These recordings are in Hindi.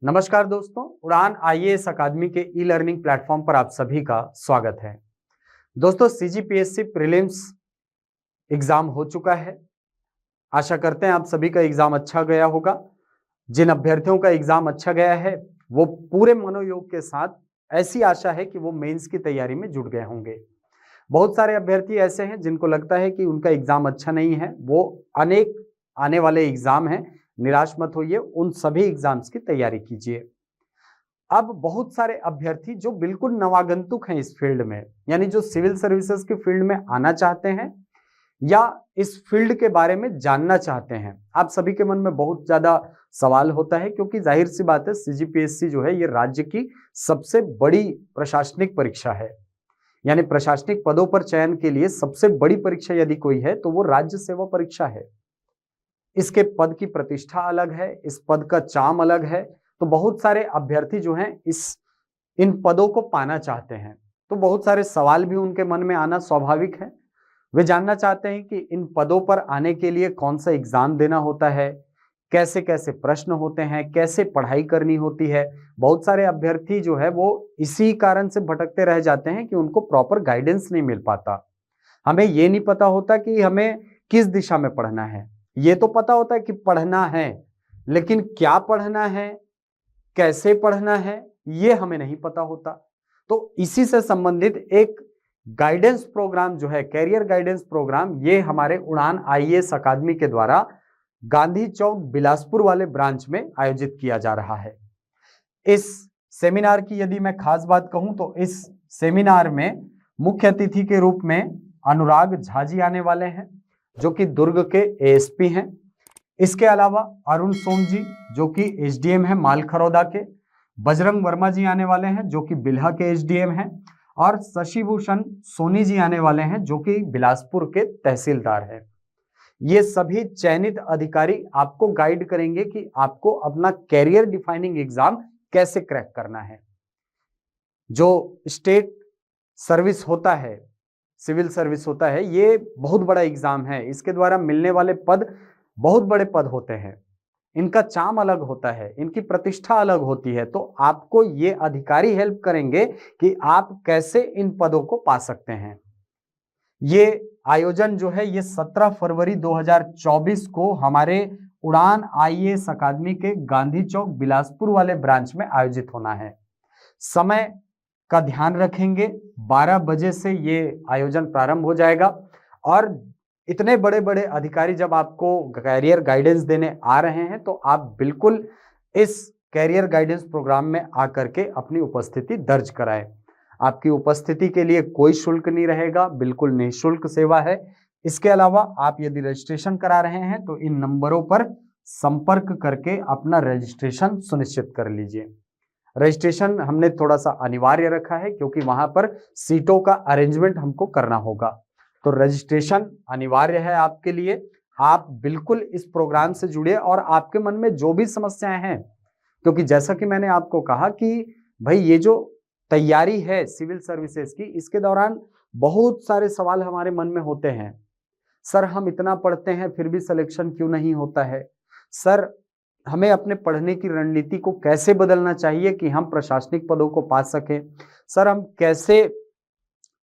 नमस्कार दोस्तों, उड़ान आईएएस अकादमी के ई लर्निंग प्लेटफॉर्म पर आप सभी का स्वागत है। दोस्तों, सीजीपीएससी प्रीलिम्स एग्जाम हो चुका है। आशा करते हैं आप सभी का एग्जाम अच्छा गया होगा। जिन अभ्यर्थियों का एग्जाम अच्छा गया है वो पूरे मनोयोग के साथ ऐसी आशा है कि वो मेंस की तैयारी में जुट गए होंगे। बहुत सारे अभ्यर्थी ऐसे हैं जिनको लगता है कि उनका एग्जाम अच्छा नहीं है, वो अनेक आने वाले एग्जाम हैं, निराश मत होइए, उन सभी एग्जाम्स की तैयारी कीजिए। अब बहुत सारे अभ्यर्थी जो बिल्कुल नवागंतुक हैं इस फील्ड में, यानी जो सिविल सर्विसेज के फील्ड में आना चाहते हैं या इस फील्ड के बारे में जानना चाहते हैं, आप सभी के मन में बहुत ज्यादा सवाल होता है क्योंकि जाहिर सी बात है सीजीपीएससी जो है ये राज्य की सबसे बड़ी प्रशासनिक परीक्षा है। यानी प्रशासनिक पदों पर चयन के लिए सबसे बड़ी परीक्षा यदि कोई है तो वो राज्य सेवा परीक्षा है। इसके पद की प्रतिष्ठा अलग है, इस पद का चाम अलग है। तो बहुत सारे अभ्यर्थी जो हैं इन पदों को पाना चाहते हैं, तो बहुत सारे सवाल भी उनके मन में आना स्वाभाविक है। वे जानना चाहते हैं कि इन पदों पर आने के लिए कौन सा एग्जाम देना होता है, कैसे कैसे प्रश्न होते हैं, कैसे पढ़ाई करनी होती है। बहुत सारे अभ्यर्थी जो है वो इसी कारण से भटकते रह जाते हैं कि उनको प्रॉपर गाइडेंस नहीं मिल पाता। हमें ये नहीं पता होता कि हमें किस दिशा में पढ़ना है। ये तो पता होता है कि पढ़ना है, लेकिन क्या पढ़ना है, कैसे पढ़ना है, ये हमें नहीं पता होता। तो इसी से संबंधित एक गाइडेंस प्रोग्राम जो है, कैरियर गाइडेंस प्रोग्राम, ये हमारे उड़ान आईएएस अकादमी के द्वारा गांधी चौक बिलासपुर वाले ब्रांच में आयोजित किया जा रहा है। इस सेमिनार की यदि मैं खास बात कहूं तो इस सेमिनार में मुख्य अतिथि के रूप में अनुराग झा जी आने वाले हैं जो कि दुर्ग के एएसपी हैं। इसके अलावा अरुण सोम जी जो कि एसडीएम है मालखरौदा के, बजरंग वर्मा जी आने वाले हैं जो कि बिल्हा के एसडीएम हैं, और शशि भूषण सोनी जी आने वाले हैं जो कि बिलासपुर के तहसीलदार हैं। ये सभी चयनित अधिकारी आपको गाइड करेंगे कि आपको अपना कैरियर डिफाइनिंग एग्जाम कैसे क्रैक करना है। जो स्टेट सर्विस होता है, सिविल सर्विस होता है, ये बहुत बड़ा एग्जाम है। इसके द्वारा मिलने वाले पद बहुत बड़े पद होते हैं, इनका चाम अलग होता है, इनकी प्रतिष्ठा अलग होती है। तो आपको ये अधिकारी हेल्प करेंगे कि आप कैसे इन पदों को पा सकते हैं। ये आयोजन जो है ये 17 फरवरी 2024 को हमारे उड़ान आईएएस अकादमी के गांधी चौक बिलासपुर वाले ब्रांच में आयोजित होना है। समय का ध्यान रखेंगे, 12 बजे से ये आयोजन प्रारंभ हो जाएगा। और इतने बड़े बड़े अधिकारी जब आपको कैरियर गाइडेंस देने आ रहे हैं तो आप बिल्कुल इस कैरियर गाइडेंस प्रोग्राम में आकर के अपनी उपस्थिति दर्ज कराएं। आपकी उपस्थिति के लिए कोई शुल्क नहीं रहेगा, बिल्कुल निःशुल्क सेवा है। इसके अलावा आप यदि रजिस्ट्रेशन करा रहे हैं तो इन नंबरों पर संपर्क करके अपना रजिस्ट्रेशन सुनिश्चित कर लीजिए। रजिस्ट्रेशन हमने थोड़ा सा अनिवार्य रखा है क्योंकि वहां पर सीटों का अरेंजमेंट हमको करना होगा, तो रजिस्ट्रेशन अनिवार्य है आपके लिए। आप बिल्कुल इस प्रोग्राम से जुड़िए और आपके मन में जो भी समस्याएं हैं, क्योंकि जैसा कि मैंने आपको कहा कि भाई ये जो तैयारी है सिविल सर्विसेज की, इसके दौरान बहुत सारे सवाल हमारे मन में होते हैं। सर, हम इतना पढ़ते हैं फिर भी सिलेक्शन क्यों नहीं होता है? सर, हमें अपने पढ़ने की रणनीति को कैसे बदलना चाहिए कि हम प्रशासनिक पदों को पा सकें? सर, हम कैसे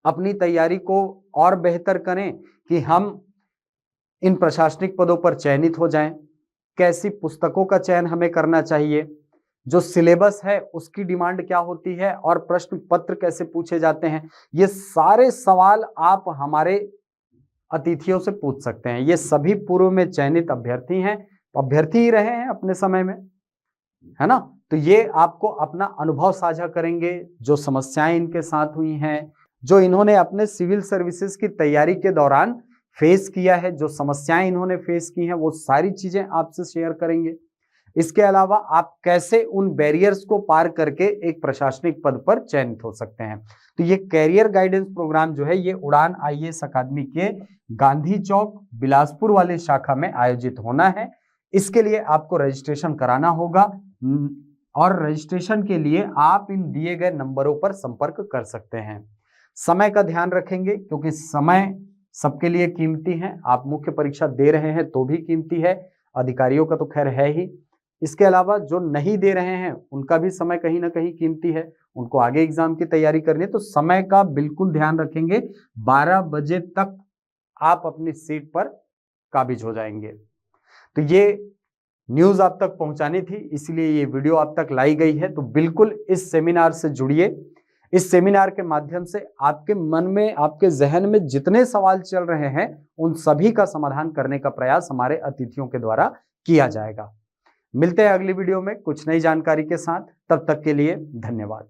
अपनी तैयारी को और बेहतर करें कि हम इन प्रशासनिक पदों पर चयनित हो जाएं? कैसी पुस्तकों का चयन हमें करना चाहिए? जो सिलेबस है उसकी डिमांड क्या होती है और प्रश्न पत्र कैसे पूछे जाते हैं? ये सारे सवाल आप हमारे अतिथियों से पूछ सकते हैं। ये सभी पूर्व में चयनित अभ्यर्थी हैं, अभ्यर्थी ही रहे हैं अपने समय में, है ना? तो ये आपको अपना अनुभव साझा करेंगे, जो समस्याएं इनके साथ हुई हैं, जो इन्होंने अपने सिविल सर्विसेज की तैयारी के दौरान फेस किया है, जो समस्याएं इन्होंने फेस की हैं, वो सारी चीजें आपसे शेयर करेंगे। इसके अलावा आप कैसे उन बैरियर्स को पार करके एक प्रशासनिक पद पर चयनित हो सकते हैं। तो ये कैरियर गाइडेंस प्रोग्राम जो है ये उड़ान आईएएस अकादमी के गांधी चौक बिलासपुर वाले शाखा में आयोजित होना है। इसके लिए आपको रजिस्ट्रेशन कराना होगा और रजिस्ट्रेशन के लिए आप इन दिए गए नंबरों पर संपर्क कर सकते हैं। समय का ध्यान रखेंगे क्योंकि समय सबके लिए कीमती है। आप मुख्य परीक्षा दे रहे हैं तो भी कीमती है, अधिकारियों का तो खैर है ही। इसके अलावा जो नहीं दे रहे हैं उनका भी समय कहीं ना कहीं कीमती है, उनको आगे एग्जाम की तैयारी करनी है, तो समय का बिल्कुल ध्यान रखेंगे। 12 बजे तक आप अपनी सीट पर काबिज हो जाएंगे। तो ये न्यूज आप तक पहुंचानी थी, इसलिए ये वीडियो आप तक लाई गई है। तो बिल्कुल इस सेमिनार से जुड़िए। इस सेमिनार के माध्यम से आपके मन में, आपके जहन में जितने सवाल चल रहे हैं उन सभी का समाधान करने का प्रयास हमारे अतिथियों के द्वारा किया जाएगा। मिलते हैं अगली वीडियो में कुछ नई जानकारी के साथ। तब तक के लिए धन्यवाद।